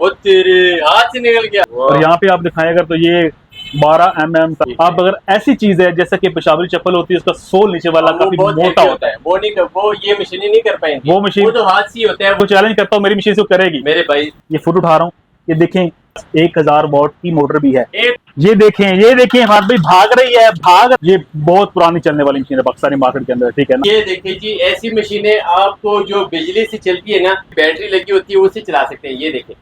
वो तेरे हाथ से निकल गया। और यहाँ पे आप दिखाएं अगर तो ये 12 mm तक। आप अगर ऐसी चीज है जैसे कि पेशावरी चप्पल होती है उसका सोल नीचे वाला काफी मोटा होता है, वो नहीं, वो ये मशीनें नहीं कर पाएंगी। वो मशीन तो हाथ से ही होता है। वो चैलेंज करता हूँ मेरी मशीन से वो करेगी मेरे भाई ये फुट उठा रहा हूँ, ये देखें 1000 वॉट की मोटर भी है। एक ये देखें हमारे भाई भाग रही है, ये बहुत पुरानी चलने वाली मशीन है पाकिस्तानी मार्केट के अंदर, ठीक है ना। ये देखिए जी, ऐसी मशीनें आपको जो बिजली से चलती है ना, बैटरी लगी होती है, उसे चला सकते हैं। ये देखिए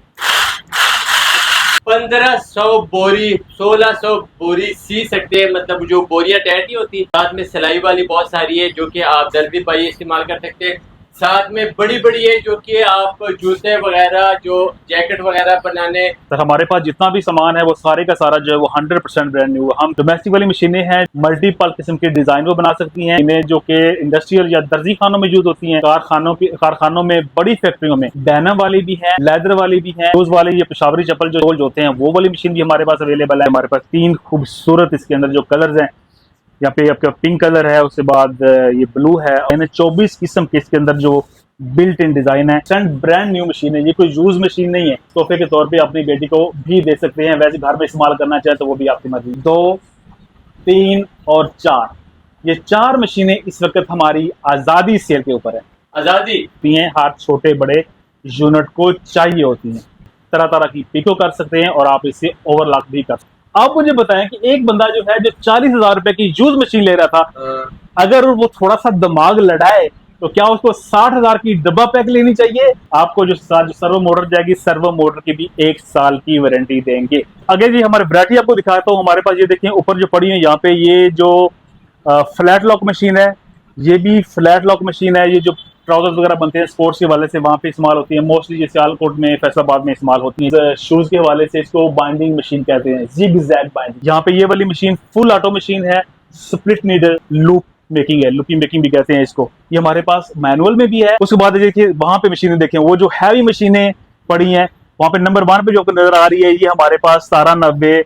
1500 बोरी 1600 बोरी सी सकते हैं। मतलब जो बोरियां टाइट नहीं होती, साथ में सिलाई वाली बहुत सारी है जो कि आप दर्जी पाई इस्तेमाल कर सकते हैं। साथ में बड़ी बड़ी है जो कि आप जूते वगैरह, जो जैकेट वगैरह बनाने। सर हमारे पास जितना भी सामान है वो सारे का सारा जो है वो 100% ब्रांड न्यू है। हम डोमेस्टिक वाली मशीनें हैं, मल्टीपल किस्म के डिजाइन वो बना सकती हैं, इन्हें जो कि इंडस्ट्रियल या दर्जी खानों में यूज होती हैं, कारखानों में, बड़ी फैक्ट्रियों में। डेनिम वाली भी है, लेदर वाली भी है, रोज वाली ये पेशावरी चप्पल जो रोज होते हैं वो वाली मशीन भी हमारे पास अवेलेबल है। हमारे पास 3 खूबसूरत इसके अंदर जो कलर्स हैं, यहाँ पे आपका पिंक कलर है, उसके बाद ये ब्लू है, यानी 24 किस्म के इसके अंदर जो बिल्ट इन डिजाइन है। ब्रांड न्यू मशीन है, ये कोई यूज मशीन नहीं है। तोहफे के तौर पे अपनी बेटी को भी दे सकते हैं, वैसे घर में इस्तेमाल करना चाहे तो वो भी आपकी मर्जी। 2, 3 और 4 ये 4 मशीनें इस वक्त हमारी आजादी सेल के ऊपर है। आजादी हाथ छोटे बड़े यूनिट को चाहिए होती हैं, तरह तरह की पिको कर सकते हैं और आप इसे ओवरलॉक भी कर सकते हैं। आप मुझे बताएं कि एक बंदा जो है जो 40,000 रुपए की यूज मशीन ले रहा था, अगर वो थोड़ा सा दिमाग लड़ाए तो क्या उसको 60,000 की डब्बा पैक लेनी चाहिए? आपको जो सर्वो मोटर जाएगी, सर्वो मोटर की भी 1 साल की वारंटी देंगे। अगर जी हमारे वैरायटी आपको दिखाता हूँ, हमारे पास ये देखिए ऊपर जो पड़ी है यहाँ पे, ये जो फ्लैट लॉक मशीन है, ये भी फ्लैट लॉक मशीन है। ये जो ट्राउजर्स वगैरह बनते हैं स्पोर्ट्स के हवाले से वहाँ पे इस्तेमाल होती है, मोस्टली जैसे सियालकोट में, फैसलाबाद में इस्तेमाल होती है। शूज के हवाले से इसको बाइंडिंग मशीन कहते हैं, जिग जैग बाइंडिंग। यहाँ पे ये वाली मशीन फुल ऑटो मशीन है, स्प्लिट नीडल लूप मेकिंग है, लुपिंग मेकिंग भी कहते हैं इसको। ये हमारे पास मैनुअल में भी है। उसके बाद देखिए वहां पे मशीनें देखें, वो जो हैवी मशीनें पड़ी हैं वहां पे नंबर 1 पे जो आपको नजर आ रही है, ये हमारे पास 1790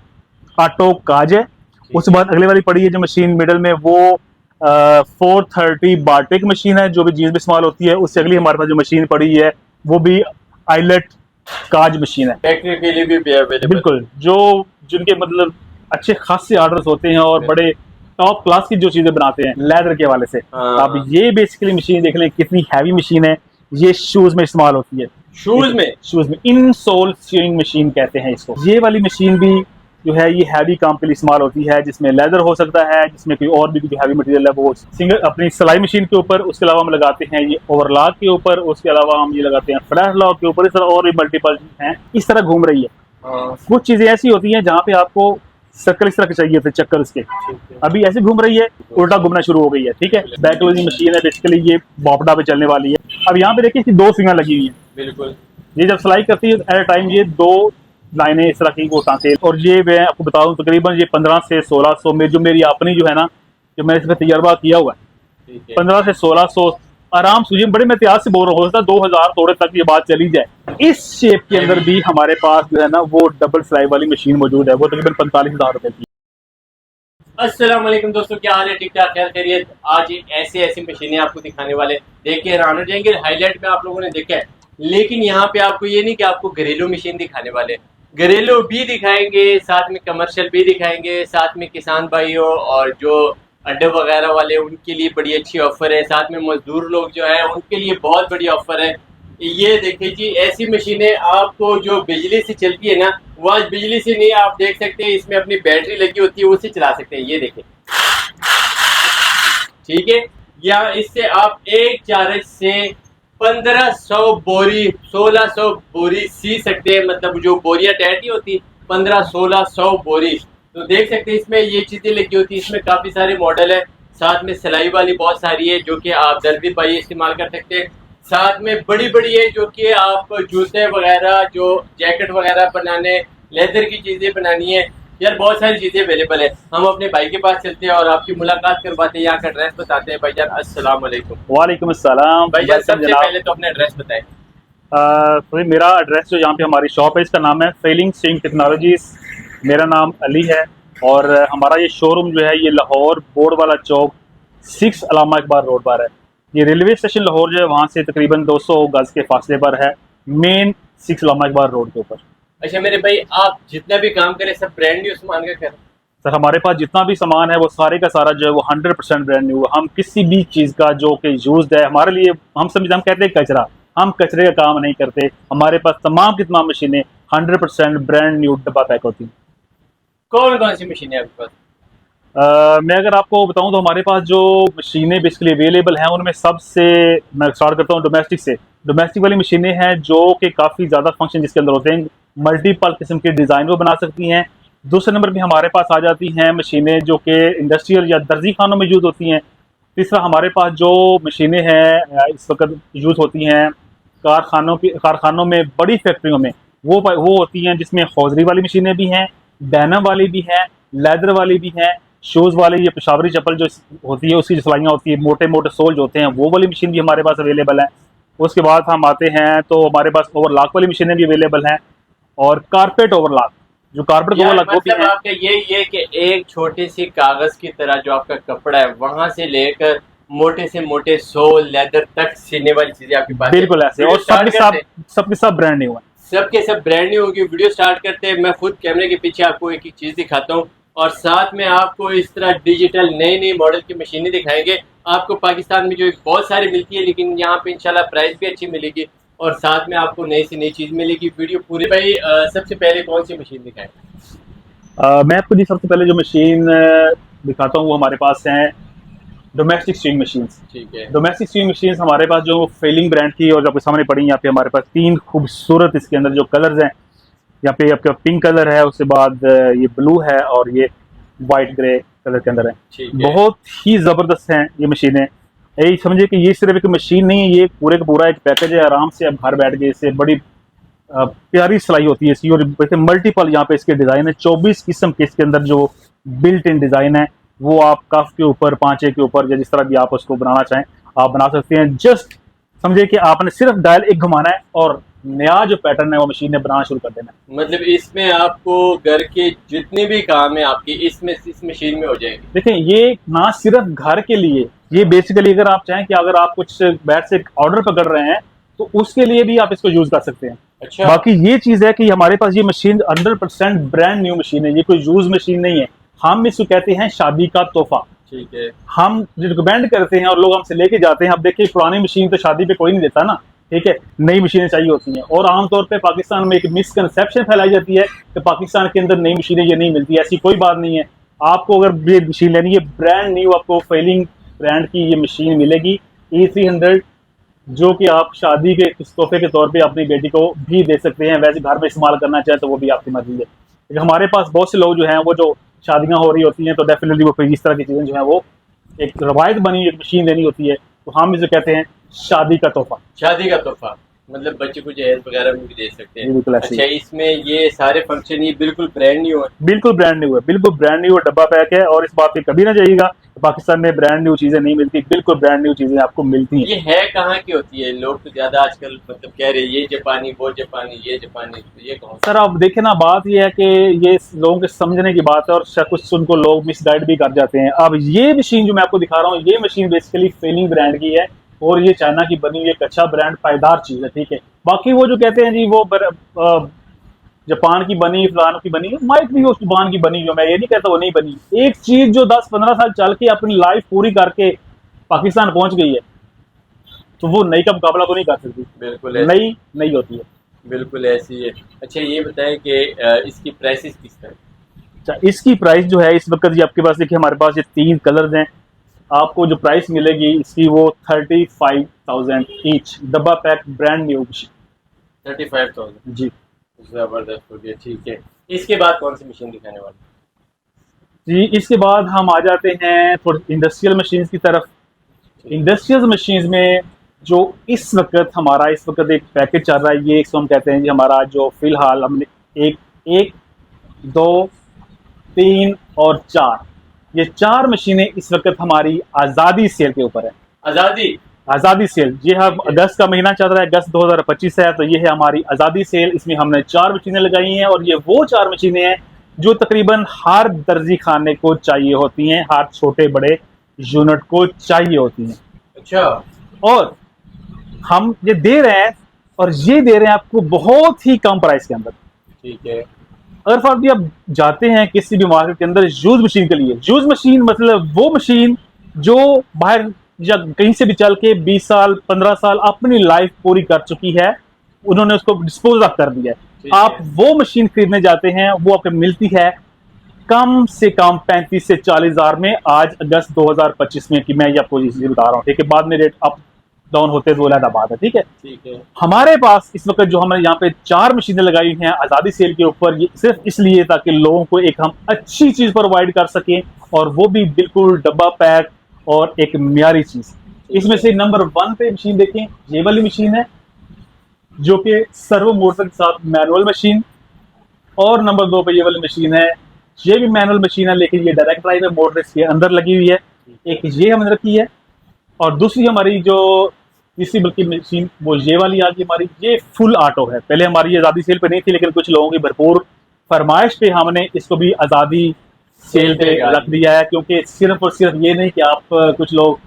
ऑटो काज है। उसके बाद अगले वाली पड़ी है जो मशीन मिडल में, वो 430 बार्टिक मशीन है जो भी जीन्स में इस्तेमाल होती है। उससे अगली हमारे पास जो मशीन पड़ी है वो भी आइलेट काज मशीन है, फैक्ट्री के लिए भी अवेलेबल। बिल्कुल, जो जिनके मतलब अच्छे खासे ऑर्डर्स होते हैं और बड़े टॉप क्लास की जो चीजें बनाते हैं लेदर के हवाले से। आप ये बेसिकली मशीन देख लें कितनी हैवी मशीन है। ये शूज में इस्तेमाल होती है, शूज में इनसोल स्टीयरिंग मशीन कहते हैं इसको। ये वाली मशीन भी जो है ये हैवी काम के लिए इस्तेमाल होती है, जिसमें लेदर हो सकता है, जिसमें कोई और भी जो हैवी मटेरियल है वो सिंगल अपनी सिलाई मशीन के ऊपर। उसके अलावा हम लगाते हैं ये ओवरलॉक के ऊपर, उसके अलावा हम ये लगाते हैं फ्लैट लॉक के ऊपर। इस तरह और भी मल्टीपल हैं, इस तरह घूम रही है। कुछ चीजें ऐसी होती हैं जहाँ पे आपको सर्कल इस तरह के चाहिए थे, चक्कर इसके, अभी ऐसे घूम रही है, उल्टा घूमना शुरू हो गई है, ठीक है। बैक लोडिंग मशीन है, बेसिकली ये बॉपडा पे चलने वाली है। अब यहाँ पे देखिए इसकी 2 फिंगर लगी हुई है, बिल्कुल। ये जब सिलाई करती है एट टाइम ये 2 लाइनें इस तरह की वो टांके। और ये मैं आपको बताऊं तकरीबन ये 15 से 1600 में, जो मेरी अपनी जो है ना, जो मैंने इसमें तजर्बा किया हुआ है, 15 से 1600 आराम से, बड़े मैं इतिहास से बोल रहा हूँ, 2000 थोड़े तक ये बात चली जाए। इस शेप के अंदर भी हमारे पास जो है ना वो डबल सिलाई वाली मशीन मौजूद है, वो तकरीबन 45,000 रुपए की। अस्सलाम वालेकुम दोस्तों, क्या हाल है? ठीक ठाक, खैर खैरियत। आज ऐसी मशीनें आपको दिखाने वाले, देख के हैरान हो जाएंगे। हाईलाइट में आप लोगों ने देखा है, लेकिन यहाँ पे आपको ये नहीं कि आपको घरेलू मशीन दिखाने वाले, घरेलू भी दिखाएंगे, साथ में कमर्शियल भी दिखाएंगे, साथ में किसान भाइयों और जो अड्डे वगैरह वाले उनके लिए बड़ी अच्छी ऑफर है, साथ में मजदूर लोग जो है उनके लिए बहुत बड़ी ऑफर है। ये देखिए जी, ऐसी मशीनें आपको जो बिजली से चलती है ना, वो आज बिजली से नहीं, आप देख सकते हैं इसमें अपनी बैटरी लगी होती है, उसे चला सकते हैं। ये देखिए, ठीक है, या इससे आप एक चार्ज से 1500 बोरी 1600 बोरी सी सकते हैं। मतलब जो बोरियां टाइट नहीं होती, 1500-1600 बोरी। तो देख सकते हैं इसमें ये चीजें लगी होती है। इसमें काफी सारे मॉडल है, साथ में सिलाई वाली बहुत सारी है जो कि आप दर्जी पाई इस्तेमाल कर सकते हैं। साथ में बड़ी बड़ी है जो कि आप जूते वगैरह, जो जैकेट वगैरह बनाने, लेदर की चीजें बनानी है, यार बहुत सारी चीजें अवेलेबल है। हम अपने भाई के पास चलते हैं और आपकी मुलाकात करवाते हैं, यहाँ का एड्रेस बताते हैं। भाईजान अस्सलाम वालेकुम। वालेकुम अस्सलाम। भाईजान सबसे पहले तो अपना एड्रेस बताएं। तो मेरा एड्रेस जो यहाँ पे हमारी शॉप है इसका नाम है फेलिंग स्विंग टेक्नोलॉजीज। मेरा नाम अली है और हमारा ये शोरूम जो है ये लाहौर बोर्ड वाला चौक 6 अलामा इकबाल रोड पर है। ये रेलवे स्टेशन लाहौर जो है वहाँ से तकरीबन 200 गज के फासले पर है। मेन 6 इस्लामाबाद बार रोड के ऊपर। अच्छा मेरे भाई, आप जितना भी काम करें सब ब्रांड न्यू सामान का करें? सर हमारे पास जितना भी सामान है वो सारे का सारा जो है वो 100% ब्रांड न्यू है। हम किसी भी चीज़ का जो कि यूज्ड है हमारे लिए, हम कहते हैं कचरा, हम कचरे का काम नहीं करते। हमारे पास तमाम की तमाम मशीनें 100% ब्रांड न्यू डब्बा पैक होती हैं। कौन कौन सी मशीनें आपके पास? मैं अगर आपको बताऊं तो हमारे पास जो मशीनें बेसिकली अवेलेबल हैं उनमें सबसे, मैं स्टार्ट करता हूं डोमेस्टिक से। डोमेस्टिक वाली मशीनें हैं जो कि काफ़ी ज़्यादा फंक्शन जिसके अंदर होते हैं, मल्टीपल किस्म के डिज़ाइन वो बना सकती हैं। दूसरे नंबर पे हमारे पास आ जाती हैं मशीनें जो कि इंडस्ट्रियल या दर्जी खानों में यूज़ होती हैं। तीसरा हमारे पास जो मशीनें हैं इस वक्त यूज़ होती हैं कारखानों में, बड़ी फैक्ट्रियों में, वो होती हैं जिसमें हौजरी वाली मशीनें भी हैं, डैनम वाली भी हैं, लेदर वाली भी हैं, शूज़ वाली, ये पेशावरी चप्पल जो होती है उसकी जो सिलाइयाँ होती है, मोटे मोटे सोल जो होते हैं वो वाली मशीन भी हमारे पास अवेलेबल है। उसके बाद हम आते हैं तो हमारे पास ओवरलॉक वाली मशीनें भी अवेलेबल हैं, और कारपेट ओवरलॉक, जो कारपेट ओवरलॉक वो भी मतलब है। आपका यही है कि एक छोटी सी कागज की तरह जो आपका कपड़ा है वहां से लेकर मोटे से मोटे सोल लेदर तक सीने वाली चीजें आपके पास है। बिल्कुल ऐसे, और सबके सब ब्रांड न्यू है। सबके सब ब्रांड न्यू होगी। वीडियो स्टार्ट करते हैं, मैं खुद कैमरे के पीछे आपको एक एक चीज दिखाता हूँ और साथ में आपको इस तरह डिजिटल नई नई मॉडल की मशीनें दिखाएंगे। आपको पाकिस्तान में जो बहुत सारी मिलती है लेकिन यहाँ पे इंशाल्लाह प्राइस भी अच्छी मिलेगी और साथ में आपको नई से नई चीज मिलेगी। वीडियो पूरे भाई सबसे पहले कौन सी मशीन दिखाएं? मैं आपको जी सबसे पहले जो मशीन दिखाता हूँ वो हमारे पास है डोमेस्टिक स्विंग मशीन्स। ठीक है। डोमेस्टिक स्विंग मशीन्स हमारे पास जो फेलिंग ब्रांड की और जो आपके सामने पड़ी, यहाँ पे हमारे पास 3 खूबसूरत इसके अंदर जो कलर्स हैं, यहाँ पे आपका पिंक कलर है, उसके बाद ये ब्लू है और ये वाइट ग्रे कलर के अंदर है। ठीक है। बहुत ही ज़बरदस्त हैं ये मशीनें। यही समझिए कि ये सिर्फ एक मशीन नहीं है, ये पूरे का पूरा एक पैकेज है। आराम से आप घर बैठ के इससे बड़ी प्यारी सिलाई होती है इसकी, और मल्टीपल यहाँ पे इसके डिज़ाइन है। 24 किस्म के इसके अंदर जो बिल्ट इन डिज़ाइन है वो आप कफ के ऊपर, पांचे के ऊपर, या जिस तरह भी आप उसको बनाना चाहें आप बना सकते हैं। जस्ट समझिए कि आपने सिर्फ डायल एक घुमाना है और नया जो पैटर्न है वो मशीन ने बनाना शुरू कर देना है। मतलब इसमें आपको घर के जितने भी काम है आपकी इसमें इस मशीन में हो जाएंगे। देखिए ये ना सिर्फ घर के लिए, ये बेसिकली अगर आप चाहें कि अगर आप कुछ बैठ से ऑर्डर पकड़ रहे हैं तो उसके लिए भी आप इसको यूज कर सकते हैं। अच्छा। बाकी ये चीज है कि हमारे पास ये मशीन 100% ब्रांड न्यू मशीन है, ये कोई यूज मशीन नहीं है। हम इसको कहते हैं शादी का तोहफा। ठीक है। हम रिकमेंड करते हैं और लोग हमसे लेके जाते हैं। अब देखिए पुरानी मशीन तो शादी पे कोई नहीं देता ना, ठीक है, नई मशीनें चाहिए होती हैं। और आमतौर पे पाकिस्तान में एक मिसकंसेप्शन फैलाई जाती है कि पाकिस्तान के अंदर नई मशीनें ये नहीं मिलती। ऐसी कोई बात नहीं है। आपको अगर ये मशीन लेनी है ब्रांड न्यू, आपको फेलिंग ब्रांड की ये मशीन मिलेगी E300, जो कि आप शादी के तोहफे के तौर पे अपनी बेटी को भी दे सकते हैं। वैसे घर में इस्तेमाल करना चाहे तो वो भी आपकी मर्जी है। लेकिन हमारे पास बहुत से लोग जो हैं वो जो शादियां हो रही होती हैं तो डेफिनेटली वो फिर इस तरह की चीज़ें जो है वो एक रवायत बनी एक मशीन लेनी होती है, तो हम इसे कहते हैं शादी का तोहफा। शादी का तोहफा मतलब बच्चे को जहेज वगैरह में भी दे सकते हैं। बिल्कुल ऐसे ही। अच्छा, इसमें ये सारे फंक्शन ये बिल्कुल ब्रांड न्यू है? बिल्कुल ब्रांड न्यू है, बिल्कुल ब्रांड न्यू डब्बा पैक है। और इस बात पे कभी ना जाइएगा पाकिस्तान में ब्रांड न्यू चीजें नहीं मिलती, बिल्कुल ब्रांड न्यू चीजें आपको मिलती हैं। ये है कहाँ की होती है? लोग तो ज्यादा आजकल मतलब कह रहे हैं ये जापानी, वो जापानी, ये जापानी, तो ये कौन? सर आप देखें ना, बात ये है कि ये लोगों के समझने की बात है और कुछ उनको लोग मिसगाइड भी कर जाते हैं। अब ये मशीन जो मैं आपको दिखा रहा हूँ ये मशीन बेसिकली फेलिंग ब्रांड की है और ये चाइना की बनी हुई एक अच्छा ब्रांड पायदार चीज है, ठीक है। बाकी वो जो कहते हैं जी वो जापान की बनी, फलानों की बनी, माइट भी उस जापान की बनी, जो मैं ये नहीं कहता वो नहीं बनी। एक चीज जो 10-15 साल चल के अपनी लाइफ पूरी करके पाकिस्तान पहुंच गई है तो वो नई का मुकाबला तो नहीं कर सकती। बिल्कुल नई होती है। बिल्कुल ऐसी है। अच्छा ये बताएं कि इसकी प्राइसेस किस तरह? अच्छा इसकी प्राइस जो है इस वक्त जी आपके पास देखिए हमारे पास ये 3 कलर्स हैं। आपको जो प्राइस मिलेगी इसकी वो 35,000 ईच, डब्बा पैक ब्रांड न्यू। 35,000 जी जबरदस्त हो गया। ठीक है, इसके बाद कौन सी मशीन दिखाने वाले? जी इसके बाद हम आ जाते हैं थोड़ी इंडस्ट्रियल मशीन्स की तरफ। इंडस्ट्रियल मशीन्स में जो इस वक्त एक पैकेज चल रहा है, ये इसको हम कहते हैं जी हमारा जो फिलहाल हमने 1, 2, 3 और 4, ये 4 मशीनें इस वक्त हमारी आज़ादी सेल के ऊपर है। आज़ादी सेल, ये हम अगस्त का महीना चल रहा है, अगस्त 2025 है, तो ये है हमारी आज़ादी सेल। इसमें हमने 4 मशीनें लगाई हैं और ये वो 4 मशीनें हैं जो तकरीबन हर दर्जी खाने को चाहिए होती हैं, हर छोटे बड़े यूनिट को चाहिए होती हैं। अच्छा। और हम ये दे रहे हैं और ये दे रहे हैं आपको बहुत ही कम प्राइस के अंदर। ठीक है। अगर फॉर भी आप जाते हैं किसी भी मार्केट के अंदर यूज मशीन के लिए, यूज मशीन मतलब वो मशीन जो बाहर या कहीं से भी चल के 20 साल 15 साल अपनी लाइफ पूरी कर चुकी है, उन्होंने उसको डिस्पोज ऑफ कर दिया है। आप वो मशीन खरीदने जाते हैं, वो आपको मिलती है कम से कम 35 से 40 हजार में, आज अगस्त 2025 में, कि मैं ये आपको इसलिए बता रहा हूँ। ठीक है, बाद में रेट अप डाउन होते हुए अलग बात है। ठीक है, ठीक है। हमारे पास इस वक्त जो हमने यहाँ पे 4 मशीनें लगाई हुई हैं आजादी सेल के ऊपर, ये सिर्फ इसलिए ताकि लोगों को एक हम अच्छी चीज प्रोवाइड कर सकें, और वो भी बिल्कुल डब्बा पैक और एक म्यारी चीज। इसमें से नंबर 1 पे मशीन देखें, ये वाली मशीन है जो कि सर्वो मोटर के साथ मैनुअल मशीन, और नंबर 2 पे ये वाली मशीन है, ये भी मैनुअल मशीन है लेकिन ये डायरेक्ट ड्राइव है, मोटर इसके अंदर लगी हुई है। एक ये हमने रखी है, और दूसरी हमारी जो तीसरी बल्कि मशीन वो ये वाली आ गई हमारी, ये फुल ऑटो है। पहले हमारी ये आज़ादी सेल पे नहीं थी, लेकिन कुछ लोगों की भरपूर फरमाइश पे हमने इसको भी आज़ादी सेल पे रख दिया है, क्योंकि सिर्फ और सिर्फ ये नहीं कि आप कुछ लोग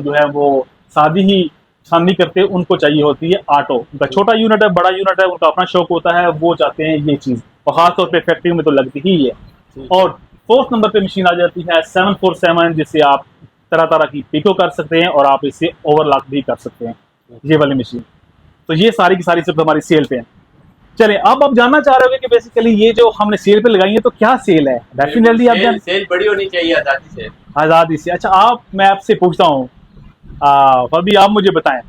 जो है वो सादी ही छाननी करते, उनको चाहिए होती है ऑटो। उनका छोटा यूनिट है, बड़ा यूनिट है, उनका अपना शौक होता है, वो चाहते हैं ये चीज़, और खासतौर पर फैक्ट्री में तो लगती ही है। और 4th नंबर पे मशीन आ जाती है 747, जिससे आप तरह तरह की पिको कर सकते हैं और आप इसे ओवरलॉक भी कर सकते हैं, ये वाली मशीन। तो ये सारी की सारी सिर्फ हमारी सेल पे है। चले, अब आप जानना चाह रहे होंगे कि बेसिकली ये जो हमने सेल पे लगाई है तो क्या सेल है। डेफिनेटली आप सेल बड़ी होनी चाहिए आजादी से। आजादी से। अच्छा, आप मैं आपसे पूछता हूँ, अभी आप मुझे बताएं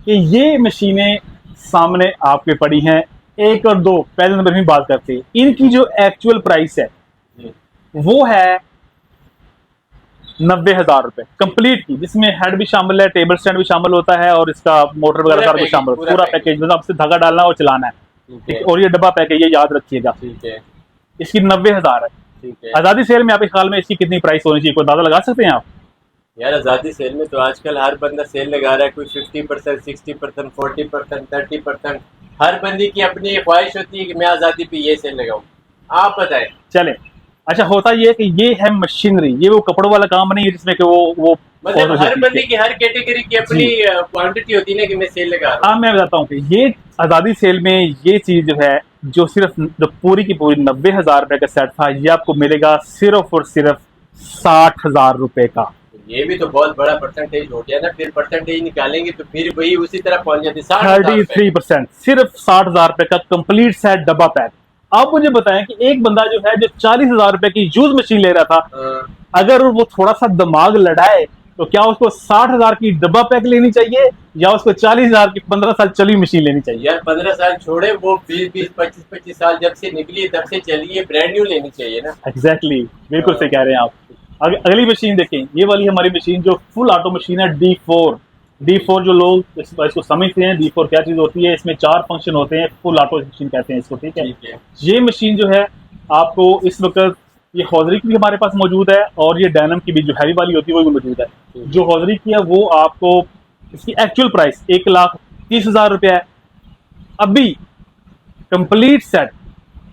कि ये मशीनें सामने आपके पड़ी हैं, 1 और 2 पहले नंबर में बात करते हैं, इनकी जो एक्चुअल प्राइस है वो है 90,000 रुपए कंप्लीट की, जिसमें हेड भी शामिल है, टेबल स्टैंड भी शामिल होता है, और इसका मोटर वगैरह सारा कुछ शामिल, पूरा पैकेज, मतलब आपसे धागा डालना और चलाना है। और ये डब्बा पैक है, ये याद रखिएगा। ठीक है। इसकी 90,000 है। ठीक है। आजादी सेल में आपके ख्याल में इसकी कितनी प्राइस होनी चाहिए, कोई अंदाजा लगा सकते हैं आप? यार आजादी सेल में तो आजकल हर बंदा सेल लगा रहा है, कोई 50%, 60%, 40%, 30%। हर बंदी की अपनी ख्वाहिश होती है कि मैं आजादी पे ये सेल लगाऊं। आप बताएं। चले, अच्छा, होता ये है कि ये है मशीनरी, ये वो कपड़ों वाला काम नहीं है जिसमें कि वो मतलब हर बंदे की हर कैटेगरी की अपनी क्वांटिटी होती है ना कि मैं सेल लगा रहा हूं। हाँ, मैं बताता हूँ कि ये आजादी सेल में ये चीज जो है, जो सिर्फ जो पूरी की पूरी 90,000 रुपए का सेट था, ये आपको मिलेगा सिर्फ और सिर्फ 60,000 रुपए का। ये भी तो बहुत बड़ा परसेंटेज हो गया ना, फिर परसेंटेज निकालेंगे तो फिर वही उसी तरह पहुंच जाती है 33%, सिर्फ 60,000 रुपए का कंप्लीट सेट डब्बा पैक। आप मुझे बताएं कि एक बंदा जो है जो 40,000 रुपए की यूज मशीन ले रहा था, अगर वो थोड़ा सा दिमाग लड़ाए तो क्या उसको 60,000 की डब्बा पैक लेनी चाहिए, या उसको 40,000 की 15 साल चली मशीन लेनी चाहिए? यार 15 साल छोड़े, वो 20, 25 साल जब से निकली तब से चली है, ब्रांड न्यू लेनी चाहिए ना। एग्जैक्टली, बिल्कुल सही कह रहे हैं आप। अगली मशीन देखें, ये वाली हमारी मशीन जो फुल ऑटो मशीन है, D4 जो लोग इसको समझते हैं, D4 क्या चीज होती है, इसमें 4 फंक्शन होते हैं, फुल ऑटो मशीन कहते हैं इसको। ठीक है। ये मशीन जो है आपको इस वक्त ये हौजरी की भी हमारे पास मौजूद है, और ये डायनम की भी जो हैवी वाली होती है वो भी मौजूद है। जो हौजरी की है वो आपको इसकी एक्चुअल प्राइस 1,30,000 रुपया है। अभी कंप्लीट सेट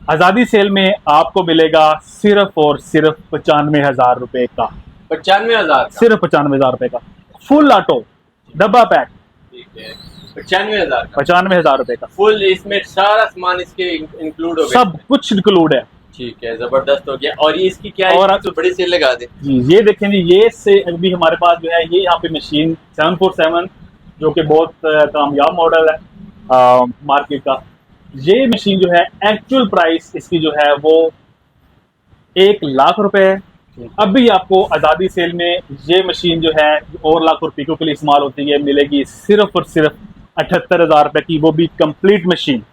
आजादी सेल में आपको मिलेगा सिर्फ और सिर्फ 95,000 रुपए का। 95,000? सिर्फ 95,000 रुपए का फुल ऑटो डब्बा पैक। ठीक है, 95,000? 95,000 रुपए का फुल, इसमें सारा सामान इसके इंक्लूड हो गया, सब कुछ इंक्लूड है। ठीक है, जबरदस्त हो गया। और ये इसकी क्या है, और तो बड़ी सेल लगा दे जी। ये देखें जी, ये से अभी हमारे पास जो है ये यहाँ पे मशीन 747, जो कि बहुत कामयाब मॉडल है मार्केट का। ये मशीन जो है एक्चुअल प्राइस इसकी जो है वो 1,00,000 रुपए है। अभी आपको आजादी सेल में ये मशीन जो है ओवरलॉक और पिको के लिए इस्तेमाल होती है, मिलेगी सिर्फ और सिर्फ 78,000 रुपए की, वो भी कंप्लीट मशीन।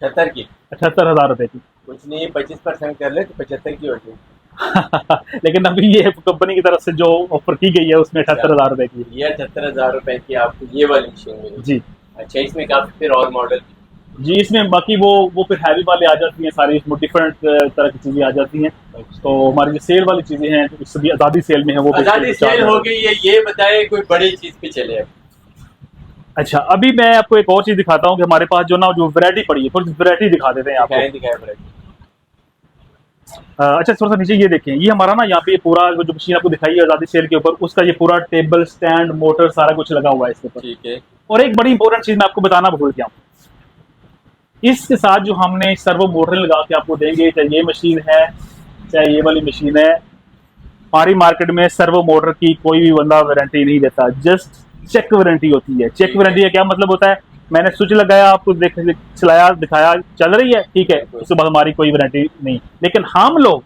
78 की? 78,000 रुपए की। कुछ नहीं, 25% कर ले तो 75 की हो जाए। लेकिन अभी ये कंपनी की तरफ से जो ऑफर की गई है उसमें 78,000 रुपए की। ये 78,000 रुपए की आपको ये वाली मशीन मिलेगी जी। अच्छा, इसमें काफी फिर और मॉडल जी, इसमें बाकी वो फिर हैवी वाले आ जाती हैं सारी, इसमें डिफरेंट तरह की चीजें आ जाती हैं। तो हमारी जो सेल वाली चीजें हैं इससे भी आजादी सेल में है, वो आजादी सेल हो गई है। ये बताए कोई बड़ी चीज पे चले अब। अच्छा, अभी मैं आपको एक और चीज दिखाता हूँ कि हमारे पास जो ना जो वैरायटी पड़ी है, थोड़ी वैरायटी दिखा देते हैं आपको। दिखाए। अच्छा, थोड़ा सा नीचे ये देखें, ये हमारा ना यहाँ पे पूरा जो मशीन आपको दिखाई है आजादी सेल के ऊपर, उसका ये पूरा टेबल स्टैंड मोटर सारा कुछ लगा हुआ है इसके ऊपर। ठीक है। और एक बड़ी इंपॉर्टेंट चीज मैं आपको बताना भूल गया हूँ, इसके साथ जो हमने सर्वो मोटर लगा के आपको देंगे, चाहे ये मशीन है चाहे ये वाली मशीन है, हमारी मार्केट में सर्वो मोटर की कोई भी बंदा वारंटी नहीं देता, जस्ट चेक वारंटी होती है। चेक वारंटी का क्या मतलब होता है, मैंने स्विच लगाया, आपको चलाया, दिखाया, चल रही है, ठीक है, उसके बाद हमारी कोई वारंटी नहीं। लेकिन हम लोग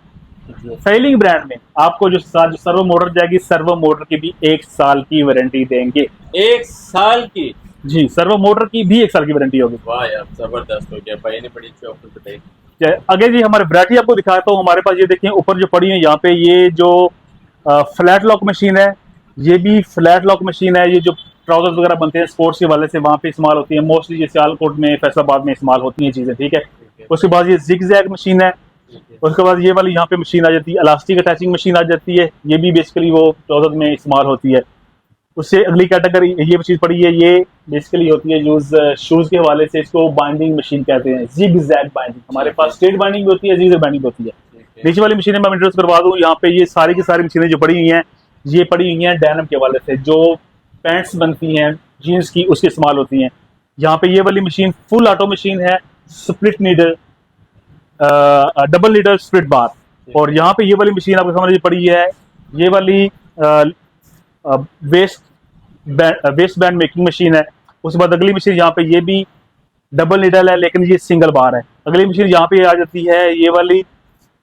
फेलिंग ब्रांड में आपको जो सर्वो मोटर जाएगी, सर्वो मोटर की भी 1 साल की वारंटी देंगे। 1 साल की? जी, सर्वो मोटर की भी 1 साल की वारंटी होगी। वाह यार, जबरदस्त हो गया भाई ने, बड़ी अच्छी ऑफर बताई। आगे जी हमारे वैरायटी आपको दिखाता हूँ। हमारे पास ये देखिए ऊपर जो पड़ी है यहाँ पे, ये जो फ्लैट लॉक मशीन है, ये भी फ्लैट लॉक मशीन है। ये जो ट्राउजर्स वगैरह बनते हैं स्पोर्ट्स के वाले से, वहाँ पे इस्तेमाल होती है मोस्टली, जैसे सियालकोट में, फैसलाबाद में इस्तेमाल होती हैं चीज़ें, ठीक है। उसके बाद ये जिग जैग मशीन है। उसके बाद ये वाली यहाँ पे मशीन आ जाती है, इलास्टिक अटैचिंग मशीन आ जाती है। ये भी बेसिकली वो ट्राउजर में इस्तेमाल होती है। उससे अगली कैटेगरी ये चीज़ पड़ी है, ये बेसिकली होती है यूज शूज़ के हवाले से, इसको बाइंडिंग मशीन कहते हैं, जिग जैग बाइंडिंग। हमारे पास स्ट्रेट बाइंडिंग भी होती है, जिग जैग बाइंडिंग होती है। नीचे वाली मशीनें मैं इंट्रोड्यूस करवा दूँ। यहाँ पे ये सारी की सारी मशीनें जो पड़ी हुई हैं, ये पड़ी हुई हैं डेनिम के हवाले से, जो पैंट्स बनती हैं जीन्स की, उसके इस्तेमाल होती हैं। यहाँ पे ये वाली मशीन फुल ऑटो मशीन है, split needle, double needle split bar. और यहाँ पे ये वाली मशीन आपको समझ पड़ी है, ये वाली वेस्ट बैंड मेकिंग मशीन है। उसके बाद अगली मशीन यहाँ पे ये भी डबल नीडल है, लेकिन ये सिंगल बार है। अगली मशीन यहाँ पे आ जाती है ये वाली,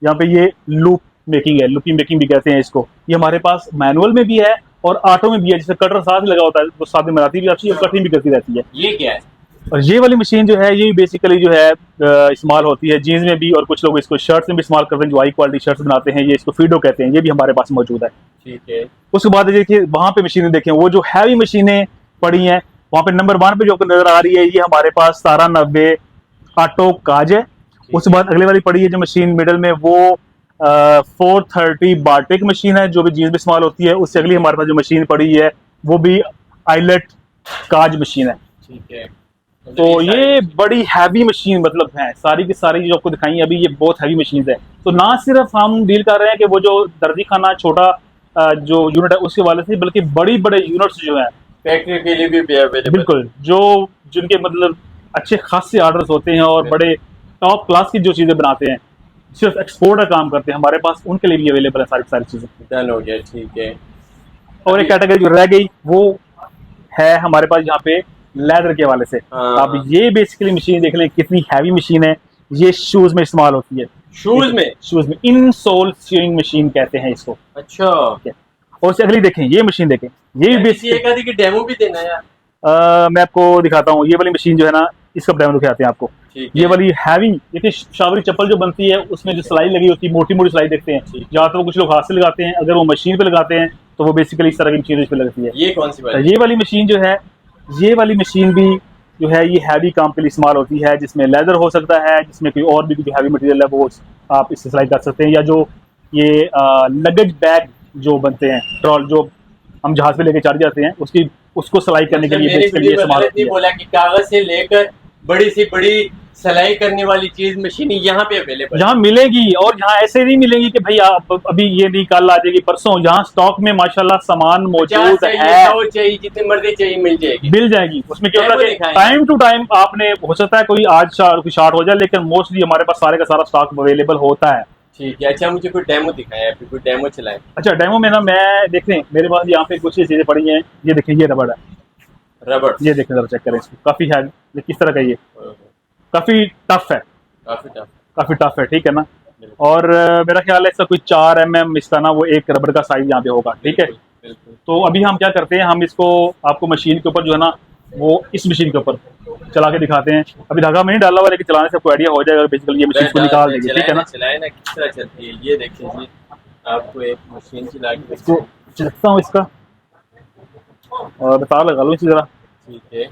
यहाँ पे ये लूप मेकिंग है, लूपिंग मेकिंग भी कहते हैं इसको। ये हमारे पास मैनुअल में भी है और ऑटो में भी है, जिससे कटर साथ लगा होता है, वो साथ में बनाती भी रहती है और कटिंग भी करती रहती है। ये क्या है? और ये वाली मशीन जो है, ये बेसिकली जो है इस्तेमाल होती है जीन्स में भी, और कुछ लोग इसको शर्ट्स में भी इस्तेमाल करते हैं, जो हाई क्वालिटी शर्ट्स बनाते हैं, ये इसको फीडो कहते हैं। ये भी हमारे पास मौजूद है, ठीक है। उसके बाद देखिए वहां पे मशीनें देखें, वो जो हैवी मशीनें पड़ी हैं, वहां पे नंबर 1 पे जो नजर आ रही है, ये हमारे पास 1790 ऑटो काज है। उसके बाद अगले वाली पड़ी है जो मशीन मिडल में, वो 430 बार्टिक मशीन है, जो भी जीन्स में इस्तेमाल होती है। उससे अगली हमारे पास जो मशीन पड़ी है, वो भी आइलेट काज मशीन है, ठीक है। तो ये बड़ी हैवी मशीन मतलब है, सारी की सारी जो आपको दिखाई अभी, ये बहुत हैवी मशीन है। तो ना सिर्फ हम डील कर रहे हैं कि वो जो दर्जी खाना छोटा जो यूनिट है उसके वाले से, बल्कि बड़ी बड़े यूनिट्स जो है फैक्ट्री के लिए भी अवेलेबल, बिल्कुल, जो जिनके मतलब अच्छे खासे ऑर्डर्स होते हैं और बड़े टॉप क्लास की जो चीजें बनाते हैं, सिर्फ एक्सपोर्ट का काम करते हैं, हमारे पास उनके लिए भी अवेलेबल है सारी सारी चीजें। डन हो गया, ठीक है। और एक कैटेगरी जो रह गई, वो है हमारे पास यहाँ पे लेदर के हवाले से। अब ये बेसिकली मशीन देख लें कितनी हैवी मशीन है, ये शूज में इस्तेमाल होती है। शूज में इन सोल स्यूइंग मशीन कहते हैं इसको। अच्छा। और अगली देखें, ये मशीन देखें, ये भी बेसिकली डेमो भी देना यार। मैं आपको दिखाता हूँ। ये वाली मशीन जो है ना, इसका डेमो दिखाते हैं आपको। ये वाली हैवी, देखिए शावरी चप्पल जो बनती है, उसमें जो सिलाई लगी होती है, मोटी मोटी सिलाई देखते हैं, जहाँ तो कुछ लोग हाथ से लगाते हैं, अगर वो मशीन पे लगाते हैं तो वो बेसिकली इस तरह की मशीन पे लगती है। ये कौन सी बात? ये वाली मशीन जो है, ये वाली मशीन भी जो है, ये हैवी काम के लिए इस्तेमाल होती है, जिसमें लेदर हो सकता है, जिसमें कोई और भी जो हैवी मटेरियल है वो आप इससे सिलाई कर सकते हैं। या जो ये लगेज बैग जो बनते हैं, ट्रॉल जो हम जहाज पे लेके चढ़ जाते हैं, उसको सिलाई करने के लिए इस्तेमाल होती है। बोला कि कागज से लेकर बड़ी से बड़ी सिलाई करने वाली चीज मशीन यहाँ पे अवेलेबल, यहाँ मिलेगी। और यहाँ ऐसे नहीं मिलेगी कि भाई आप अभी ये नहीं, कल आ जाएगी, परसों। यहाँ स्टॉक में माशाल्लाह सामान मौजूद है, चाहिए जितनी मर्जी चाहिए मिल जाएगी। उसमें क्या होता है, टाइम टू टाइम आपने, हो सकता है कोई आज शार्ट हो जाए, लेकिन मोस्टली हमारे पास सारे का सारा स्टॉक अवेलेबल होता है। ठीक है। अच्छा, मुझे कोई डेमो दिखाएं, फिर कोई डेमो चलाएं। अच्छा, डेमो में ना, मैं देख लें, मेरे पास यहाँ पे कुछ चीजें पड़ी हैं। ये देखें, ये रबड़ है, रबड़। ये देखें जरा, चेक करें इसको, काफी है, किस तरह का, ये काफी टफ है, काफी टफ है, ठीक है ना। और मेरा ख्याल है इसका कोई 4 mm इसका ना, वो एक रबड़ का साइज यहाँ पे होगा, ठीक है। तो अभी हम क्या करते हैं, हम इसको आपको मशीन के ऊपर जो है ना, वो इस मशीन के ऊपर चला के दिखाते हैं। अभी धागा में नहीं डाला हुआ, लेकिन चलाने से आपको आइडिया हो जाएगा। बेसिकली ये मशीन को निकाल देगी, ठीक है ना। चलाए ना, किस तरह चलती है ये देखिए जी। आपको एक मशीन चला के इसको चलता हूँ इसका, और बता लगा लो इसी जरा, ठीक है।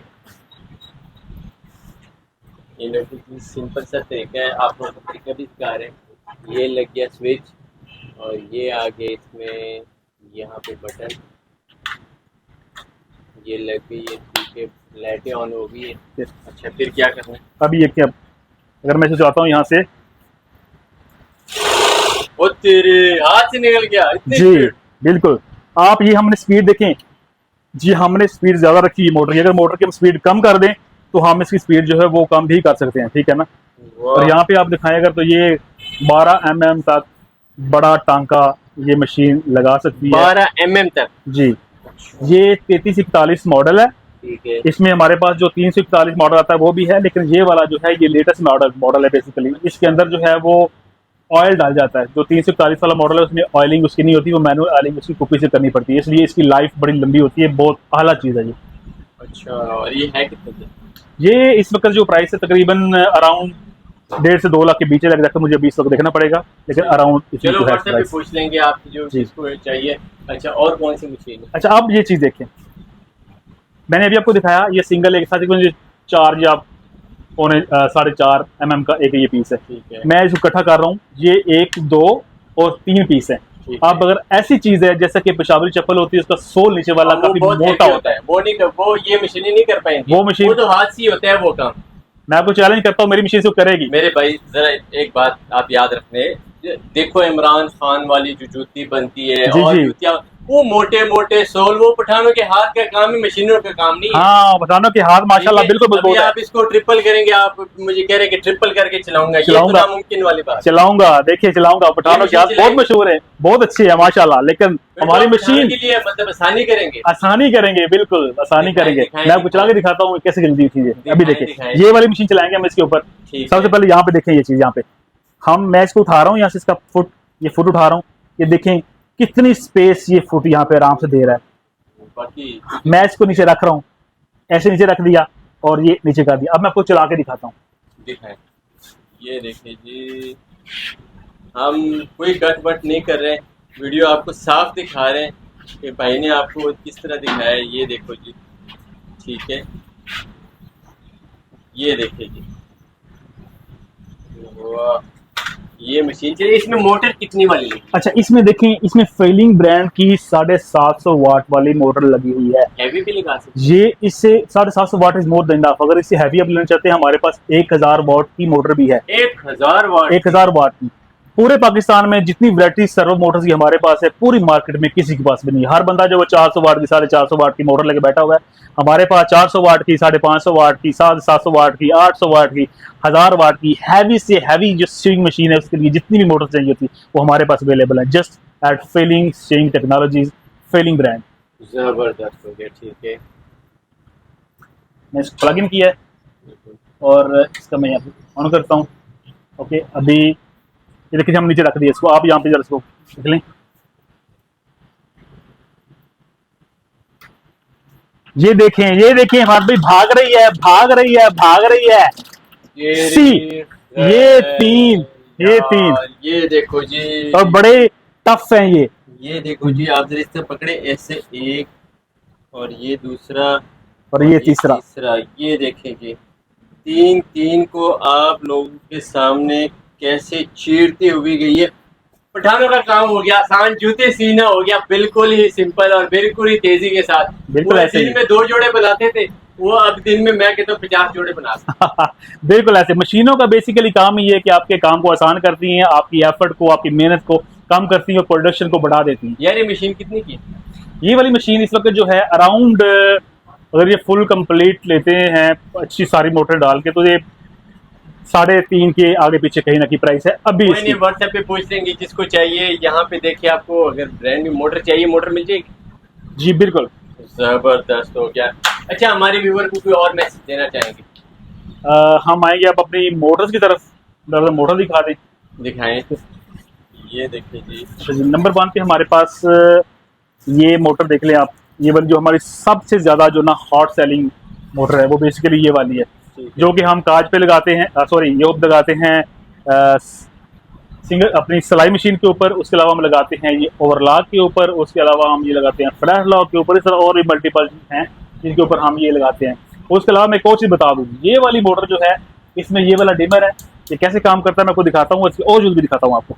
सिंपल सा तरीका है, आप लोग तरीका भी सिखा रहे हैं। ये लग गया स्विच, और ये आगे इसमें यहाँ पे बटन, ये लग गई, ये ठीक है, लाइटें ऑन हो गई। अच्छा, फिर क्या करना है? अभी ये क्या, अगर मैं चाहता हूँ यहाँ से, ओ तेरे हाथ से निकल गया जी बिल्कुल। आप ये हमने स्पीड देखें जी, हमने स्पीड ज्यादा रखी है मोटर की। अगर मोटर की हम स्पीड कम कर दें तो हम इसकी स्पीड जो है वो कम भी कर सकते हैं, ठीक है ना। और यहाँ पे आप दिखाएं अगर तो ये 12 mm तक बड़ा टांका ये मशीन लगा सकती है। 12 mm तक जी। ये 3341 मॉडल है। ठीक है। इसमें हमारे पास जो 341 मॉडल आता है वो भी है, लेकिन ये वाला जो है ये लेटेस्ट मॉडल है बेसिकली। इसके अंदर जो है वो ऑयल डाल जाता है। जो 341 वाला मॉडल है उसमें ऑयलिंग उसकी नहीं होती, वो मैनुअल ऑयलिंग उसकी कुपी से करनी पड़ती है, इसलिए इसकी लाइफ बड़ी लंबी होती है। बहुत आला चीज़ है ये। अच्छा, और ये है कितने की? ये इस वक्त जो प्राइस है तकरीबन अराउंड 1.5 से 2 लाख के बीच लग जाता है, मुझे 20 तक देखना पड़ेगा, लेकिन अराउंड चलो व्हाट्सएप पे पूछ लेंगे आप जो जिसको चाहिए। अच्छा, और कौन सी मशीन है? अच्छा, अब ये चीज़ देखें, मैंने अभी आपको दिखाया ये सिंगल एक साथ 4 या 4.5 mm का एक ये पीस है। ठीक है। मैं इसको इकट्ठा कर रहा हूँ, ये 1, 2 और 3 पीस है। अब अगर ऐसी चीज है जैसा कि पेशावरी चप्पल होती है, उसका सोल नीचे वाला काफी मोटा होता है, वो ये मशीन नहीं कर पाएंगी। वो मशीन तो हाथ से होता है वो काम। मैं आपको चैलेंज करता हूँ, मेरी मशीन से करेगी। मेरे भाई जरा एक बात आप याद रखने, देखो इमरान खान वाली जो जूती बनती है और जूतियां वो मोटे मोटे सोल, वो पठानों के हाथ का काम है, मशीनों का काम नहीं है। हाँ, पठानों के हाथ माशाल्लाह बिल्कुल मजबूत है। आप इसको ट्रिपल करेंगे, आप मुझे कह रहे हैं कि ट्रिपल करके चलाऊंगा, ये तो नामुमकिन वाली बात। चलाऊंगा, देखिए चलाऊंगा। पठानों के हाथ बहुत मशहूर है, बहुत अच्छे है माशाल्लाह, लेकिन हमारी मशीन के लिए मतलब आसानी करेंगे। आसानी करेंगे, बिल्कुल आसानी करेंगे। मैं आपको चला के दिखाता हूँ कैसे जल्दी चीज है। अभी देखिए ये वाली मशीन चलाएंगे हम इसके ऊपर। सबसे पहले यहाँ पे देखें ये चीज, यहाँ पे मैं इसको उठा रहा हूँ, यहाँ से इसका फुट उठा रहा हूँ। ये देखें कितनी स्पेस ये फुट यहाँ पे आराम से दे रहा है। बाकी मैं इसको नीचे रख रहा हूँ, ऐसे नीचे रख दिया और ये नीचे कर दिया। अब मैं आपको चला के दिखाता हूँ। दिखाएं, ये देखिए जी, हम कोई गट वट नहीं कर रहे हैं, वीडियो आपको साफ दिखा रहे हैं कि भाई ने आपको किस तरह दिखाया है। ये देखो जी, ठीक है, ये देखिए जी, वाह, ये मशीन चलिए। इसमें मोटर कितनी वाली है? अच्छा, इसमें देखें, इसमें फेलिंग ब्रांड की 750 वाट वाली मोटर लगी हुई है। हैवी भी लगा सकते ये इससे 750 what is more than enough. अगर इससे हैवी आप लेना चाहते हैं, हमारे पास 1000 वाट की मोटर भी है। 1000 वाट? 1000 वाट की। पूरे पाकिस्तान में जितनी वैरायटी सर्वो मोटर्स की हमारे पास है, पूरी मार्केट में किसी के पास भी नहीं है। हर बंदा जो है 400 वाट की 450 वाट की मोटर लेके बैठा हुआ है। हमारे पास 400 वाट की, 550 वाट की, 750 वाट की, 800 वाट की, 1000 वाट की हैवी से हैवी जो स्विंग मशीन है, उसके लिए जितनी भी मोटर चाहिए होती वो हमारे पास अवेलेबल है। Just at failing swing technologies, failing brand. जबरदस्त हो गया। ठीक है, मैं इसको प्लग इन किया है और इसका मैं यहाँ पे ऑन करता हूँ। ओके, अभी ये देखिए हम नीचे रख दिए इसको। आप यहाँ पे जरा इसको देख लें। ये देखें हमारे भाई भाग रही है, भाग रही है, भाग रही है। ये तीन ये देखो जी, और बड़े टफ हैं ये देखो जी, आप जरा इससे पकड़े, ऐसे एक, और ये दूसरा, और ये तीसरा। ये देखें जी, तीन को आप लोगों के सामने कैसे चीरती हुई गई है। पठानों का काम हो गया आसान, जूते सीना हो गया बिल्कुल ही सिंपल और बिल्कुल ही तेजी के साथ। बिल्कुल ऐसे दिन में 2 जोड़े बनाते थे, वो अब दिन में मैं कहता हूँ 50 जोड़े बना बिल्कुल ऐसे। मशीनों का बेसिकली काम ही है कि आपके काम को आसान करती हैं, आपकी एफर्ट को, आपकी मेहनत को कम करती हैं और प्रोडक्शन को बढ़ा देती हैं। यार ये मशीन कितनी की? ये वाली मशीन इस वक्त जो है अराउंड, अगर ये फुल कंप्लीट लेते हैं अच्छी सारी मोटर डाल के, तो ये 3.5 के आगे पीछे कहीं ना कहीं प्राइस है अभी। नहीं, व्हाट्सएप पे पूछ लेंगे जिसको चाहिए। यहाँ पे देखिए, आपको अगर ब्रांड न्यू मोटर चाहिए, मोटर मिल जाएगी जी। बिल्कुल जबरदस्त हो गया। अच्छा, हमारे व्यूअर को कोई और मैसेज देना चाहेंगे? हम आएंगे अब अपनी मोटर्स की तरफ। मोटर दिखा दें, दिखाएं। ये देखिए जी, नंबर 1 पे हमारे पास ये मोटर देख लें आप। ये वाली जो हमारी सबसे ज्यादा जो ना हॉट सेलिंग मोटर है, वो बेसिकली ये वाली है, जो कि हम काज पे लगाते हैं, सॉरी ये लगाते हैं सिंगल अपनी सिलाई मशीन के ऊपर। उसके अलावा हम लगाते हैं ये ओवरलॉक के ऊपर। उसके अलावा हम ये लगाते हैं फ्लैश लॉक के ऊपर। इस तरह और भी मल्टीपल हैं जिनके ऊपर हम ये लगाते हैं। उसके अलावा मैं एक और चीज़ बता दूँ, ये वाली मोटर जो है, इसमें ये वाला डिमर है, ये कैसे काम करता है मैं आपको दिखाता हूँ। इसकी और चीज़ भी दिखाता हूँ आपको।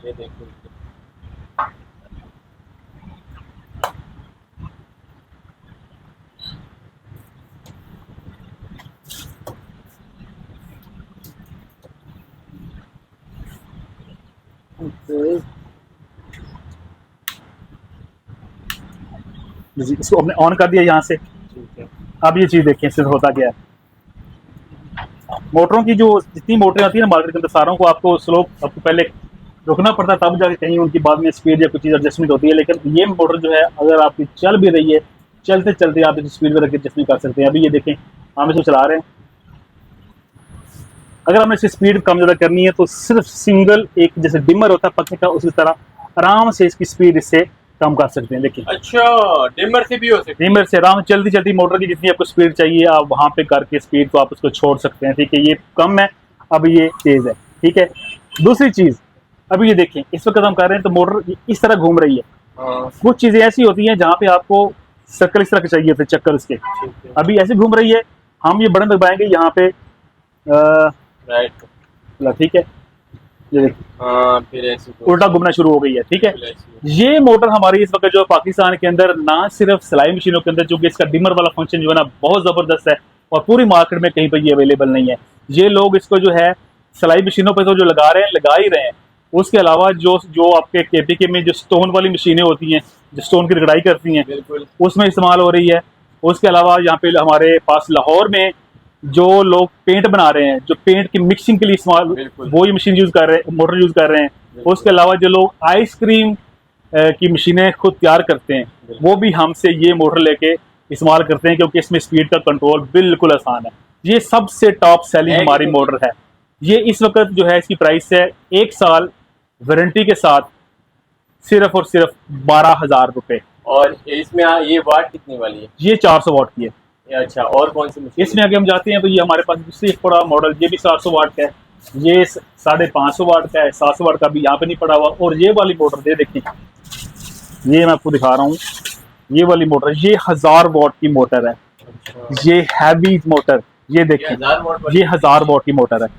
ये देखो, इसको हमने ऑन कर दिया यहाँ से। ठीक है। अब ये चीज देखिए इससे होता क्या है, मोटरों की जो जितनी मोटरें आती है ना मार्केट के अंदर, सारों को आपको स्लो आपको पहले रुकना पड़ता है, तब जाके कहीं उनकी बाद में स्पीड या कुछ चीज़ एडजस्टमेंट होती है। लेकिन ये मोटर जो है अगर आपकी चल भी रही है, चलते चलते आप इस स्पीड में एडजस्टमेंट कर सकते हैं। अभी ये देखें हम इसको चला रहे हैं, अगर हमने इसकी स्पीड कम ज़्यादा करनी है तो सिर्फ सिंगल एक जैसे डिमर होता है पंखे का, उसी तरह आराम से इसकी स्पीड इससे कम कर सकते हैं। देखिए अच्छा, डिमर से भी हो सकती है? डिमर से आराम चलती चलती मोटर की जितनी आपको स्पीड चाहिए आप वहाँ पे करके स्पीड को आप उसको छोड़ सकते हैं। ठीक है, ये कम है, अब ये तेज़ है। ठीक है, दूसरी चीज़ अभी ये देखें इस वक्त हम कर रहे हैं तो मोटर इस तरह घूम रही है। कुछ चीज़ें ऐसी होती हैं जहाँ पे आपको सर्कल इस तरह के चाहिए थे, चक्कर इसके, अभी ऐसे घूम रही है, हम ये बटन दबाएंगे यहाँ पे राइट, ठीक है, ये देखिए हाँ, फिर ऐसे उल्टा घूमना शुरू हो गई है। ठीक है, ये मोटर हमारी इस वक्त जो पाकिस्तान के अंदर ना सिर्फ सिलाई मशीनों के अंदर, चूंकि इसका डिमर वाला फंक्शन जो है ना बहुत ज़बरदस्त है और पूरी मार्केट में कहीं पर ये अवेलेबल नहीं है। ये लोग इसको जो है सिलाई मशीनों पर तो जो लगा रहे हैं लगा ही रहे हैं, उसके अलावा जो जो आपके केपीके में जो स्टोन वाली मशीनें होती हैं जो स्टोन की रगड़ाई करती हैं उसमें इस्तेमाल हो रही है। उसके अलावा यहाँ पे हमारे पास लाहौर में जो लोग पेंट बना रहे हैं, जो पेंट की मिक्सिंग के लिए इस्तेमाल वो ही मशीन यूज़ कर रहे हैं, मोटर यूज़ कर रहे हैं। उसके अलावा जो लोग आइसक्रीम की मशीनें खुद तैयार करते हैं वो भी हमसे ये मोटर लेके इस्तेमाल करते हैं, क्योंकि इसमें स्पीड का कंट्रोल बिल्कुल आसान है। ये सबसे टॉप सेलिंग हमारी मोटर है। ये इस वक्त जो है इसकी प्राइस है 1 साल वारंटी के साथ सिर्फ और सिर्फ 12,000 रुपये। और इसमें ये वाट कितनी वाली है? ये 400 वाट की है। अच्छा, और कौन सी मशीन? इसमें आगे हम जाते हैं तो ये हमारे पास दूसरी एक बड़ा मॉडल, ये भी 400 वाट का है, ये 550 वाट का है, 700 वाट का भी यहाँ पे नहीं पड़ा हुआ। और ये वाली मोटर ये देखिए, ये मैं आपको दिखा रहा हूँ, ये वाली मोटर ये 1000 वाट की मोटर है। ये हैवी मोटर, ये देखिए ये 1000 वाट की मोटर है।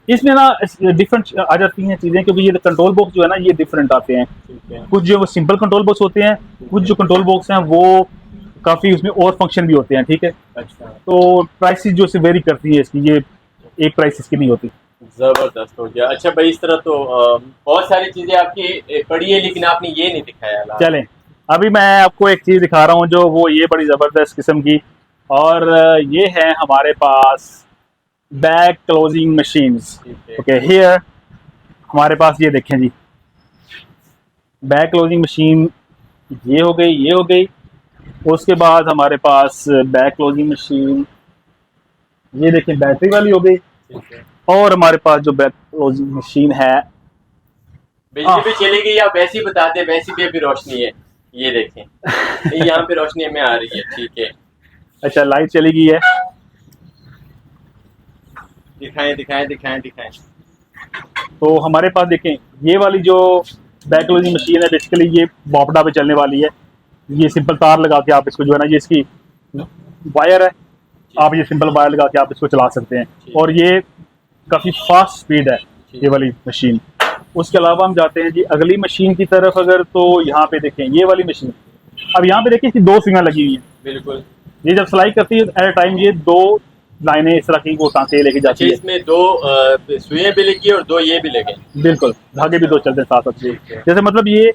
इसमें ना डिफरेंट आ जाती हैं चीज़ें, क्योंकि ये कंट्रोल बॉक्स जो है ना ये डिफरेंट आते हैं। कुछ जो वो सिंपल कंट्रोल बॉक्स होते हैं, कुछ जो कंट्रोल बॉक्स हैं वो काफ़ी उसमें और फंक्शन भी होते हैं। ठीक है, अच्छा, तो प्राइसेस जो से वेरी करती है इसकी, ये एक प्राइस इसकी नहीं होती। जबरदस्त हो गया। अच्छा भाई, इस तरह तो बहुत सारी चीजें आपकी पड़ी है, लेकिन आपने ये नहीं दिखाया। चलें, अभी मैं आपको एक चीज़ दिखा रहा हूँ जो वो ये बड़ी ज़बरदस्त किस्म की, और ये है हमारे पास bag closing machines. Okay, here हमारे पास ये देखें जी, बैग क्लोजिंग मशीन ये हो गई, ये हो गई। उसके बाद हमारे पास बैग क्लोजिंग मशीन ये देखें बैटरी वाली हो गई। और हमारे पास जो बैग क्लोजिंग मशीन है, बिजली भी चली गई, आप वैसे ही बताते हैं, वैसे भी अभी रोशनी है, ये देखें यहाँ पे रोशनी हमें आ रही है। ठीक है, अच्छा लाइट चली गई है, दिखाएं दिखाएं दिखाएं दिखाएं। तो हमारे पास देखें ये वाली जो बैग क्लोजिंग मशीन है बेसिकली ये बॉपडा पे चलने वाली है। ये सिंपल तार लगा के आप इसको जो है ना, ये इसकी वायर है, आप ये सिंपल वायर लगा के आप इसको चला सकते हैं, और ये काफ़ी फास्ट स्पीड है ये वाली मशीन। उसके अलावा हम जाते हैं जी अगली मशीन की तरफ। अगर तो यहाँ पे देखें ये वाली मशीन, अब यहाँ पे देखें इसकी 2 फिंगर लगी हुई हैं। बिल्कुल, ये जब सिलाई करती है एट ए टाइम ये 2 लाइनें इस तरह की वो टांके लेके जाती है। इसमें 2 सुइयां भी लगी और 2 ये भी लगे, बिल्कुल, धागे भी 2 चलते हैं साथ साथ। जैसे मतलब ये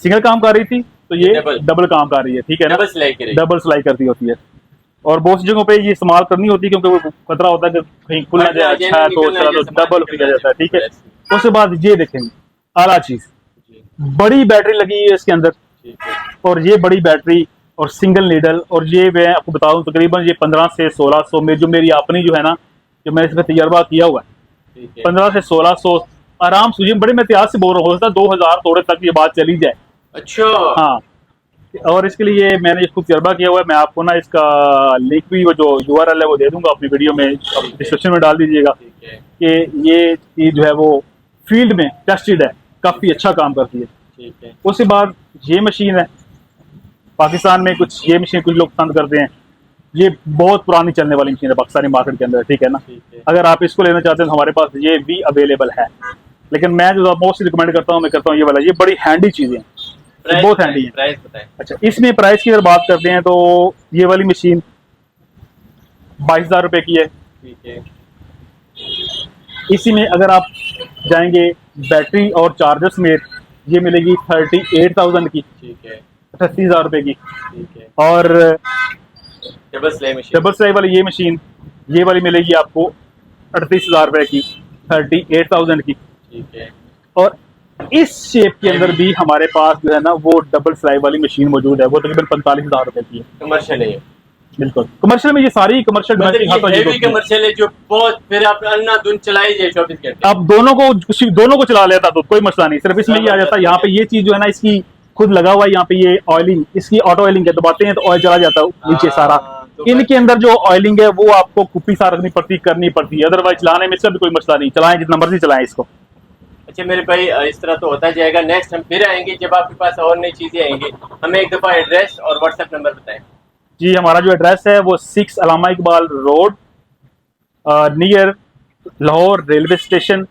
सिंगल काम कर रही थी तो ये डबल काम कर रही है। ठीक है ना, डबल सिलाई करती होती है, और बहुत सी जगहों पे ये इस्तेमाल करनी होती है क्योंकि वो खतरा होता है कि कहीं खुल ना जाए, अच्छा है तो डबल हो जाता है। ठीक है, उसके बाद ये देखेंगे आला चीज, बड़ी बैटरी लगी है इसके अंदर, और ये बड़ी बैटरी और सिंगल नीडल, और ये मैं आपको बताऊं तकरीबन ये 15 से 1600 में जो मेरी अपनी जो है ना, जो मैंने इसमें तजर्बा किया हुआ है 15 से 1600 आराम से, बड़े मैं इतिहास से बोल रहा हूँ 2000 थोड़े तक ये बात चली जाए। अच्छा, हाँ, और इसके लिए मैंने इसको तजर्बा किया हुआ है। मैं आपको ना इसका लिंक भी वो जो URL है वो दे दूंगा अपनी वीडियो में, डिस्क्रिप्शन में डाल दीजिएगा कि ये चीज़ जो है वो फील्ड में टेस्टेड है, काफ़ी अच्छा काम करती है। उसके बाद ये मशीन है, पाकिस्तान में कुछ ये मशीन कुछ लोग पसंद करते हैं, ये बहुत पुरानी चलने वाली मशीन है पाकिस्तानी मार्केट के अंदर। ठीक है ना, अगर आप इसको लेना चाहते हैं तो हमारे पास ये भी अवेलेबल है, लेकिन मैं जो मोस्टली रिकमेंड करता हूँ मैं करता हूँ ये वाला, ये बड़ी हैंडी चीज़ें हैं, बहुत हैंडी है। प्राइस बताएं। अच्छा, इसमें प्राइस की अगर बात करते हैं तो ये वाली मशीन 22,000 रुपये की है। ठीक है, इसी में अगर आप जाएंगे बैटरी और चार्जर समेत ये मिलेगी 38,000 की। ठीक है, 38,000 रुपये की। ठीक है, और डबल सिलाई मशीन। डबल सिलाई वाली ये वाली मिलेगी आपको 38,000 रुपए की, 38,000 की। ठीक है। और इस शेप के अंदर भी हमारे पास जो है ना वो डबल सिलाई वाली मशीन मौजूद है, वो तकरीबन 45,000 रुपए की है। कमर्शियल है ये। बिल्कुल कमर्शियल में ये सारी कमर्शियल मतलब ये हेवी कमर्शियल है जो बहुत फिर आप अन्ना धुन चलाई जाए 24 घंटे। अब दोनों को चला लेता तो कोई मसला नहीं, सिर्फ इसमें ये आ जाता है यहाँ पे ये चीज जो है ना इसकी खुद लगा हुआ है, यहाँ पे ये ऑयलिंग, इसकी ऑटो ऑयलिंग है, दबाते हैं तो ऑयल चला जाता है नीचे सारा। तो इनके अंदर जो ऑयलिंग है वो आपको कुप्पी सा रखनी पड़ती, करनी पड़ती है, अदरवाइज चलाने में इसका भी कोई मसला नहीं, चलाएं जितना मर्जी चलाएं इसको। अच्छा मेरे भाई, इस तरह तो होता जाएगा। नेक्स्ट हम फिर आएंगे जब आपके पास और नई चीजें आएंगी। हमें एक दफा एड्रेस और व्हाट्सएप नंबर बताएं। जी हमारा जो एड्रेस है वो 6 Allama Iqbal road near Lahore railway station,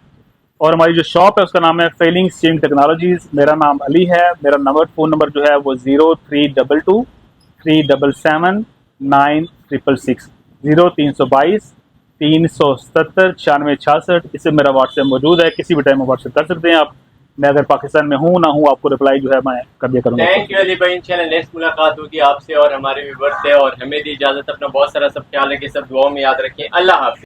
और हमारी जो शॉप है उसका नाम है फेलिंग स्टीम टेक्नोलॉजीज। मेरा नाम अली है। मेरा फ़ोन नंबर जो है वो 0322 377 9666 0322 377 9666। इससे मेरा व्हाट्सएप मौजूद है, किसी भी टाइम में व्हाट्सएप कर सकते हैं आप। मैं अगर पाकिस्तान में हूँ ना हूँ, आपको रिप्लाई जो है मैं कर दिया करूँगा। थैंक यू अली भाई। इंशाल्लाह नेक्स्ट मुलाकात होगी आपसे और हमारे व्यूअर्स से। और हमें दी इजाजत, अपना बहुत सारा सब ख्याल रखें, सब दुआओं में याद रखें। अल्लाह हाफिज़।